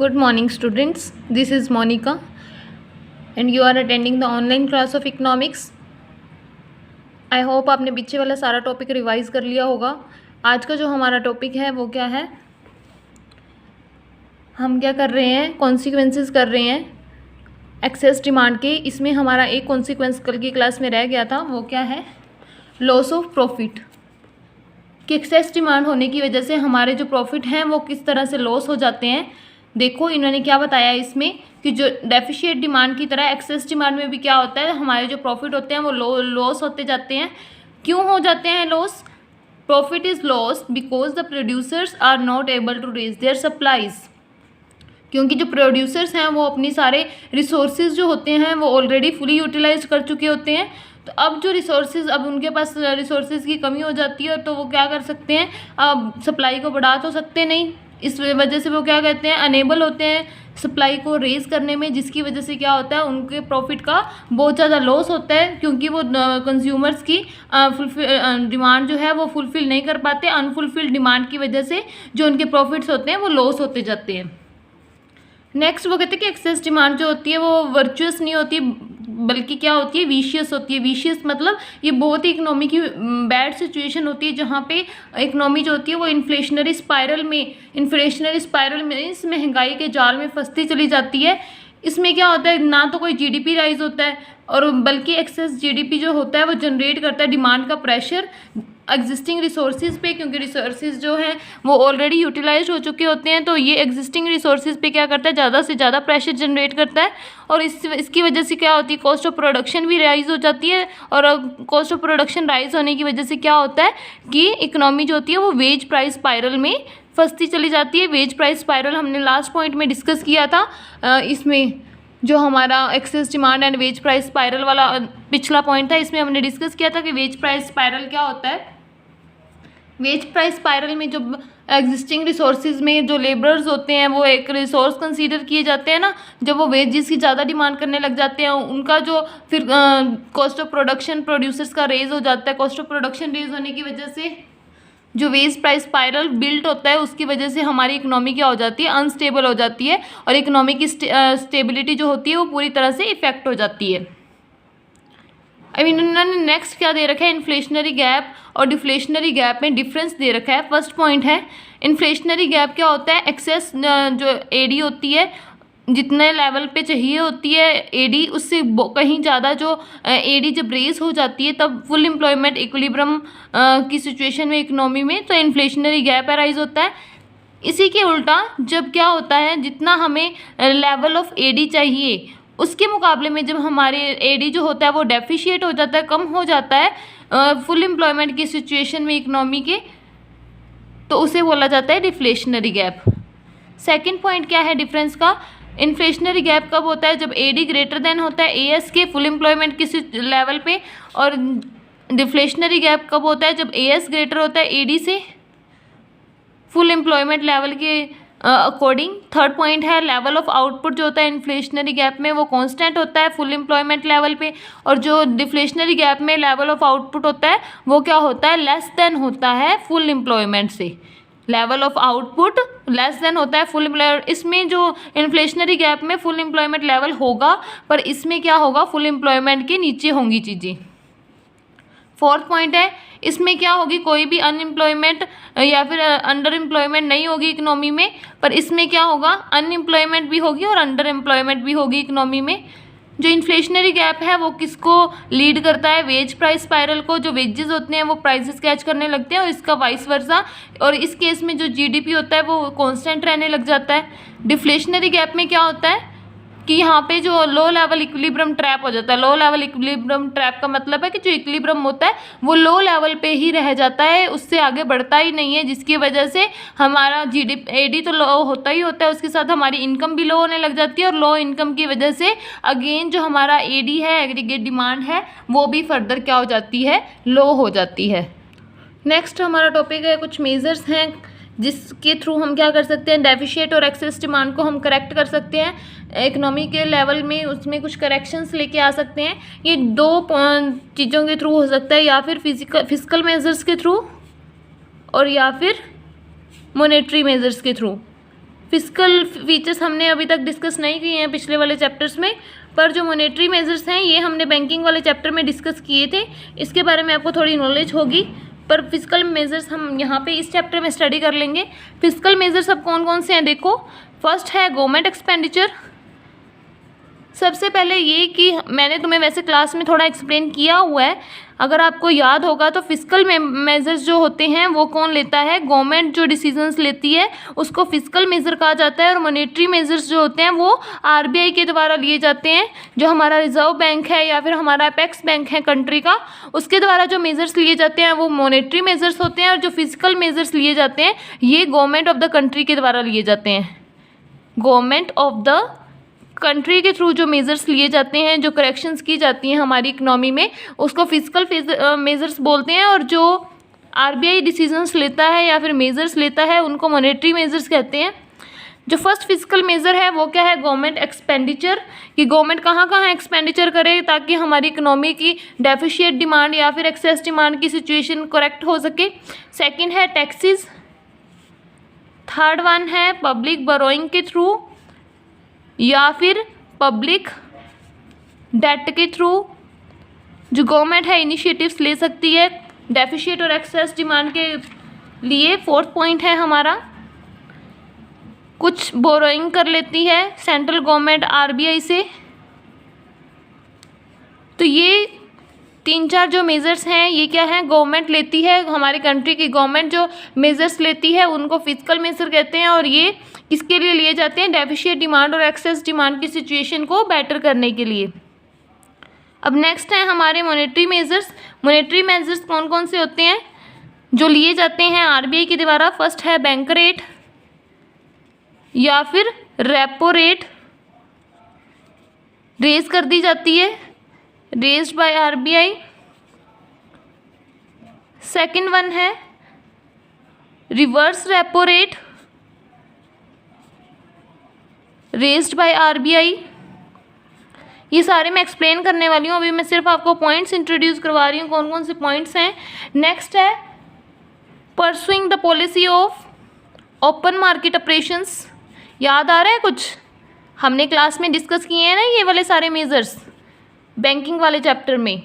Good morning, students. This is Monica, and you are attending the online class of economics. I hope आपने पीछे वाला सारा topic revise कर लिया होगा. आज का जो हमारा टॉपिक है वो क्या है, हम क्या कर रहे हैं, कॉन्सिक्वेंसेस कर रहे हैं एक्सेस डिमांड के. इसमें हमारा एक कॉन्सिक्वेंस कल की क्लास में रह गया था, वो क्या है, लॉस ऑफ प्रॉफिट. कि एक्सेस डिमांड होने की वजह से हमारे जो प्रॉफिट हैं वो किस तरह से लॉस हो जाते हैं. देखो इन्होंने क्या बताया इसमें कि जो डेफिशिएट डिमांड की तरह एक्सेस डिमांड में भी क्या होता है, हमारे जो प्रॉफिट होते हैं वो लॉस होते जाते हैं. क्यों हो जाते हैं loss? Profit is loss because the producers are not able to raise their supplies. क्योंकि जो प्रोड्यूसर्स हैं वो अपनी सारे रिसोर्सेज जो होते हैं वो ऑलरेडी फुली यूटिलाइज कर चुके होते हैं. तो अब जो रिसोर्सेज, अब उनके पास रिसोर्सेज की कमी हो जाती है, तो वो क्या कर सकते हैं, अब सप्लाई को बढ़ा तो सकते नहीं. इस वजह से वो क्या कहते हैं, अनेबल होते हैं सप्लाई को रेज करने में, जिसकी वजह से क्या होता है, उनके प्रॉफिट का बहुत ज़्यादा लॉस होता है. क्योंकि वो कंज्यूमर्स की डिमांड जो है वो फुलफ़िल नहीं कर पाते. अनफुलफिल्ड डिमांड की वजह से जो उनके प्रॉफिट्स होते हैं वो लॉस होते जाते हैं. नेक्स्ट वो कहते हैं कि एक्सेस डिमांड जो होती है वो वर्चुअस नहीं होती, बल्कि क्या होती है, विशियस होती है. विशियस मतलब ये बहुत ही इकोनॉमी की बैड सिचुएशन होती है, जहाँ पे इकोनॉमी जो होती है वो इन्फ्लेशनरी स्पाइरल में इस महंगाई के जाल में फंसती चली जाती है. इसमें क्या होता है, ना तो कोई जीडीपी राइज होता है, और बल्कि एक्सेस जीडीपी जो होता है वो जनरेट करता है डिमांड का प्रेशर एग्जिस्टिंग रिसोर्सेज पे. क्योंकि रिसोर्सेज जो हैं वो ऑलरेडी यूटिलाइज हो चुके होते हैं, तो ये एग्जिस्टिंग रिसोर्सेज पे क्या करता है, ज़्यादा से ज़्यादा प्रेशर जनरेट करता है. और इसकी वजह से क्या होती है, कॉस्ट ऑफ प्रोडक्शन भी राइज हो जाती है. और कॉस्ट ऑफ प्रोडक्शन राइज होने की वजह से क्या होता है कि इकोनॉमी जो होती है वो वेज प्राइस स्पाइरल में फंसती चली जाती है. वेज प्राइस स्पाइरल हमने लास्ट पॉइंट में डिस्कस किया था. इसमें जो हमारा excess demand and wage price spiral वाला पिछला पॉइंट था, इसमें हमने डिस्कस किया था कि वेज प्राइस स्पाइरल क्या होता है. वेज प्राइस स्पाइरल में जो एग्जिस्टिंग रिसोर्सेज में जो लेबरर्स होते हैं वो एक रिसोर्स कंसीडर किए जाते हैं ना. जब वो वेजेस की ज़्यादा डिमांड करने लग जाते हैं, उनका जो फिर कॉस्ट ऑफ प्रोडक्शन प्रोड्यूसर्स का रेज हो जाता है. कॉस्ट ऑफ प्रोडक्शन रेज होने की वजह से जो वेज प्राइस स्पाइरल बिल्ट होता है, उसकी वजह से हमारी इकोनॉमी क्या हो जाती है, अनस्टेबल हो जाती है. और इकोनॉमी की स्टेबिलिटी जो होती है वो पूरी तरह से इफेक्ट हो जाती है. अब इन्होंने नेक्स्ट क्या दे रखा है, इन्फ्लेशनरी गैप और डिफ्लेशनरी गैप में डिफरेंस दे रखा है. फर्स्ट पॉइंट है, इन्फ्लेशनरी गैप क्या होता है, एक्सेस जो एडी होती है जितने लेवल पे चाहिए होती है एडी, उससे कहीं ज़्यादा जो एडी जब रेज हो जाती है तब फुल एम्प्लॉयमेंट इक्विलिब्रियम की सिचुएशन में इकोनॉमी में, तो इन्फ्लेशनरी गैप अराइज होता है. इसी के उल्टा जब क्या होता है, जितना हमें लेवल ऑफ एडी चाहिए उसके मुकाबले में जब हमारे एडी जो होता है वो डेफिशिएट हो जाता है, कम हो जाता है फुल एम्प्लॉयमेंट की सिचुएशन में इकोनॉमी के, तो उसे बोला जाता है डिफ्लेशनरी गैप. सेकंड पॉइंट क्या है डिफरेंस का, इन्फ्लेशनरी गैप कब होता है, जब एडी ग्रेटर देन होता है एएस के फुल एम्प्लॉयमेंट के लेवल पे. और डिफ्लेशनरी गैप कब होता है, जब एएस ग्रेटर होता है एडी से फुल एम्प्लॉयमेंट लेवल के अकॉर्डिंग. थर्ड पॉइंट है, लेवल ऑफ आउटपुट जो होता है इन्फ्लेशनरी गैप में वो कांस्टेंट होता है फुल एम्प्लॉयमेंट लेवल पे. और जो डिफ्लेशनरी गैप में लेवल ऑफ आउटपुट होता है वो क्या होता है, लेस देन होता है फुल एम्प्लॉयमेंट से. Level of output less than होता है फुल एम्प्लॉयमेंट. इसमें जो इन्फ्लेशनरी गैप में फुल एम्प्लॉयमेंट लेवल होगा, पर इसमें क्या होगा, फुल एम्प्लॉयमेंट के नीचे होंगी चीज़ें. फोर्थ पॉइंट है, इसमें क्या होगी, कोई भी अनएम्प्लॉयमेंट या फिर अंडर एम्प्लॉयमेंट नहीं होगी इकोनॉमी में, पर इसमें क्या होगा, अनएम्प्लॉयमेंट भी होगी और अंडर एम्प्लॉयमेंट भी होगी इकोनॉमी में. जो इन्फ्लेशनरी गैप है वो किसको लीड करता है, वेज प्राइस स्पाइरल को. जो वेजेस होते हैं वो प्राइसेस कैच करने लगते हैं, और इसका वाइस वर्सा. और इस केस में जो जीडीपी होता है वो कांस्टेंट रहने लग जाता है. डिफ्लेशनरी गैप में क्या होता है कि यहाँ पे जो लो लेवल इक्विलिब्रियम ट्रैप हो जाता है. लो लेवल इक्विलिब्रियम ट्रैप का मतलब है कि जो इक्विलिब्रियम होता है वो लो लेवल पे ही रह जाता है, उससे आगे बढ़ता ही नहीं है, जिसकी वजह से हमारा एडी तो लो होता ही होता है, उसके साथ हमारी इनकम भी लो होने लग जाती है. और लो इनकम की वजह से अगेन जो हमारा एडी है, एग्रीगेट डिमांड है, वो भी फर्दर क्या हो जाती है, लो हो जाती है. नेक्स्ट हमारा टॉपिक है, कुछ मेजर्स हैं जिसके थ्रू हम क्या कर सकते हैं, डेफिशिएट और एक्सेस डिमांड को हम करेक्ट कर सकते हैं. इकोनॉमी के लेवल में उसमें कुछ करेक्शंस लेके आ सकते हैं. ये दो चीज़ों के थ्रू हो सकता है, या फिर फिजिकल मेजर्स के थ्रू और या फिर मॉनेटरी मेजर्स के थ्रू. फिजिकल फीचर्स हमने अभी तक डिस्कस नहीं किए हैं पिछले वाले चैप्टर्स में, पर जो मॉनेटरी मेजर्स हैं ये हमने बैंकिंग वाले चैप्टर में डिस्कस किए थे, इसके बारे में आपको थोड़ी नॉलेज होगी। पर फिजिकल मेजर्स हम यहाँ पे इस चैप्टर में स्टडी कर लेंगे। फिजिकल मेजर्स अब कौन कौन से हैं देखो। फर्स्ट है गवर्नमेंट एक्सपेंडिचर। सबसे पहले ये कि मैंने तुम्हें वैसे क्लास में थोड़ा एक्सप्लेन किया हुआ है, अगर आपको याद होगा तो फिजिकल मेजर्स जो होते हैं वो कौन लेता है, गवर्नमेंट जो डिसीजंस लेती है उसको फिजिकल मेजर कहा जाता है। और मॉनेटरी मेजर्स जो होते हैं वो आरबीआई के द्वारा लिए जाते हैं, जो हमारा रिजर्व बैंक है या फिर हमारा अपेक्स बैंक है कंट्री का, उसके द्वारा जो मेजर्स लिए जाते हैं वो मॉनेटरी मेजर्स होते हैं। और जो फिजिकल मेजर्स लिए जाते हैं ये गवर्नमेंट ऑफ द कंट्री के द्वारा लिए जाते हैं। गवर्नमेंट ऑफ द कंट्री के थ्रू जो मेजर्स लिए जाते हैं, जो करेक्शंस की जाती हैं हमारी इकनॉमी में, उसको फिजिकल मेजर्स बोलते हैं। और जो आरबीआई डिसीजंस लेता है या फिर मेजर्स लेता है उनको मॉनेटरी मेजर्स कहते हैं। जो फर्स्ट फिजिकल मेजर है वो क्या है, गवर्नमेंट एक्सपेंडिचर, कि गवर्नमेंट कहाँ कहाँ एक्सपेंडिचर करे ताकि हमारी इकनॉमी की डेफिशिएट डिमांड या फिर एक्सेस डिमांड की सिचुएशन करेक्ट हो सके। सेकेंड है टैक्सेस। थर्ड वन है पब्लिक बोरोइंग के थ्रू या फिर पब्लिक डेट के थ्रू जो गवर्नमेंट है इनिशिएटिव्स ले सकती है डेफिशिएट और एक्सेस डिमांड के लिए। फोर्थ पॉइंट है हमारा कुछ बोरोइंग कर लेती है सेंट्रल गवर्नमेंट आरबीआई से। तो ये 3-4 जो मेजर्स हैं ये क्या है, गवर्नमेंट लेती है, हमारी कंट्री की गवर्नमेंट जो मेजर्स लेती है उनको फिजिकल मेजर कहते हैं। और ये किसके लिए लिए जाते हैं, डेफिशिएट डिमांड और एक्सेस डिमांड की सिचुएशन को बेटर करने के लिए। अब नेक्स्ट है हमारे मॉनेटरी मेजर्स। मॉनेटरी मेजर्स कौन कौन से होते हैं जो लिए जाते हैं आरबीआई के द्वारा। फर्स्ट है बैंक रेट या फिर रेपो रेट, रेज कर दी जाती है, raised by RBI. Second one है reverse repo rate, raised by RBI. ये सारे मैं एक्सप्लेन करने वाली हूँ, अभी मैं सिर्फ आपको पॉइंट्स इंट्रोड्यूस करवा रही हूँ कौन कौन से पॉइंट्स हैं। नेक्स्ट है pursuing the policy of open market operations. याद आ रहा है कुछ, हमने क्लास में डिस्कस किए हैं ना ये वाले सारे मेजर्स बैंकिंग वाले चैप्टर में।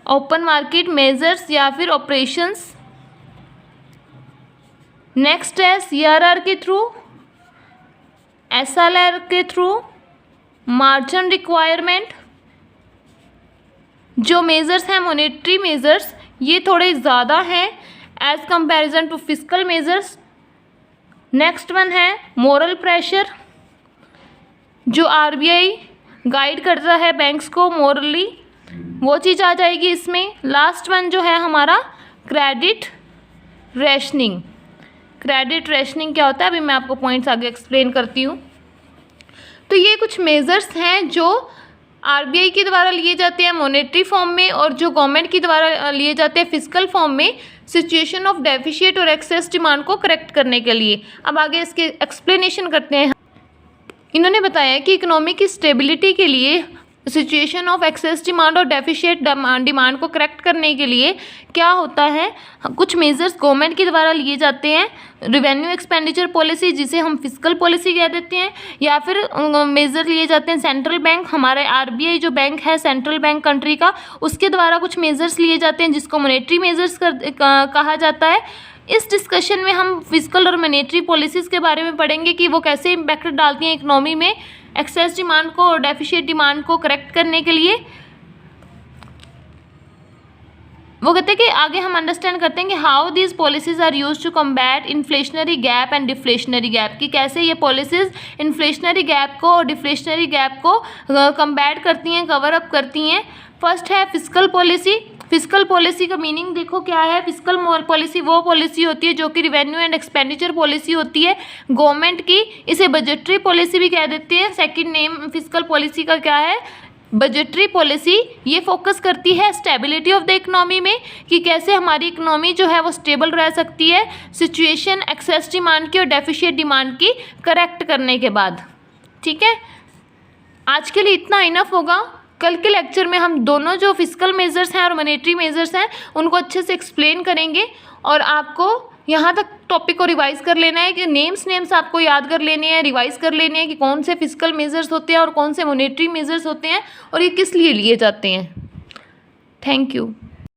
ओपन मार्केट मेजर्स या फिर ऑपरेशंस। नेक्स्ट है सीआरआर के थ्रू, एसएलआर के थ्रू, मार्जिन रिक्वायरमेंट। जो मेजर्स हैं मॉनेटरी मेजर्स ये थोड़े ज़्यादा हैं as comparison to physical measures. Next one है मोरल प्रेशर, जो आरबीआई गाइड करता है बैंक्स को मोरली, वो चीज़ आ जाएगी इसमें। लास्ट वन जो है हमारा क्रेडिट रेशनिंग। क्रेडिट रेशनिंग क्या होता है अभी मैं आपको पॉइंट्स आगे एक्सप्लेन करती हूँ। तो ये कुछ मेजर्स हैं जो आरबीआई के द्वारा लिए जाते हैं मॉनेटरी फॉर्म में और जो गवर्नमेंट के द्वारा लिए जाते हैं फिजिकल फॉर्म में सिचुएशन ऑफ डेफिशिएट और एक्सेस डिमांड को करेक्ट करने के लिए। अब आगे इसके एक्सप्लेनेशन करते हैं। इन्होंने बताया कि इकोनॉमी की स्टेबिलिटी के लिए सिचुएशन ऑफ एक्सेस डिमांड और डेफिशिएट डिमांड को करेक्ट करने के लिए क्या होता है, कुछ मेजर्स गवर्नमेंट के द्वारा लिए जाते हैं। रिवेन्यू एक्सपेंडिचर पॉलिसी जिसे हम फिजिकल पॉलिसी कह देते हैं, या फिर मेजर लिए जाते हैं सेंट्रल बैंक, हमारे आरबीआई जो बैंक है सेंट्रल बैंक कंट्री का, उसके द्वारा कुछ मेजर्स लिए जाते हैं जिसको मॉनेटरी मेजर्स कहा जाता है। इस डिस्कशन में हम फिजिकल और मॉनेटरी पॉलिसीज़ के बारे में पढ़ेंगे कि वो कैसे इम्पैक्ट डालती हैं इकोनॉमी में एक्सेस डिमांड को और डेफिशिएट डिमांड को करेक्ट करने के लिए। वो कहते हैं कि आगे हम अंडरस्टैंड करते हैं कि how these policies are used to combat inflationary gap and deflationary gap, कि कैसे ये पॉलिसीज़ इन्फ्लेशनरी गैप को और डिफ्लेशनरी गैप को कम्बैट करती हैं, कवर अप करती हैं। फर्स्ट है फिजिकल पॉलिसी। फिजिकल पॉलिसी का मीनिंग देखो क्या है। फिजिकल पॉलिसी वो पॉलिसी होती है जो कि रिवेन्यू एंड एक्सपेंडिचर पॉलिसी होती है गवर्नमेंट की, इसे बजटरी पॉलिसी भी कह देते हैं। सेकंड नेम फिजिकल पॉलिसी का क्या है, बजटरी पॉलिसी। ये फोकस करती है स्टेबिलिटी ऑफ द इकोनॉमी में, कि कैसे हमारी इकोनॉमी जो है वो स्टेबल रह सकती है सिचुएशन एक्सेस डिमांड की और डेफिशिएट डिमांड की करेक्ट करने के बाद। ठीक है, आज के लिए इतना इनफ होगा। कल के लेक्चर में हम दोनों जो फिजिकल मेजर्स हैं और मॉनेटरी मेजर्स हैं उनको अच्छे से एक्सप्लेन करेंगे और आपको यहाँ तक टॉपिक को रिवाइज कर लेना है कि नेम्स आपको याद कर लेने हैं, रिवाइज कर लेने हैं कि कौन से फिजिकल मेजर्स होते हैं और कौन से मॉनेटरी मेजर्स होते हैं और ये किस लिए लिए जाते हैं। Thank you.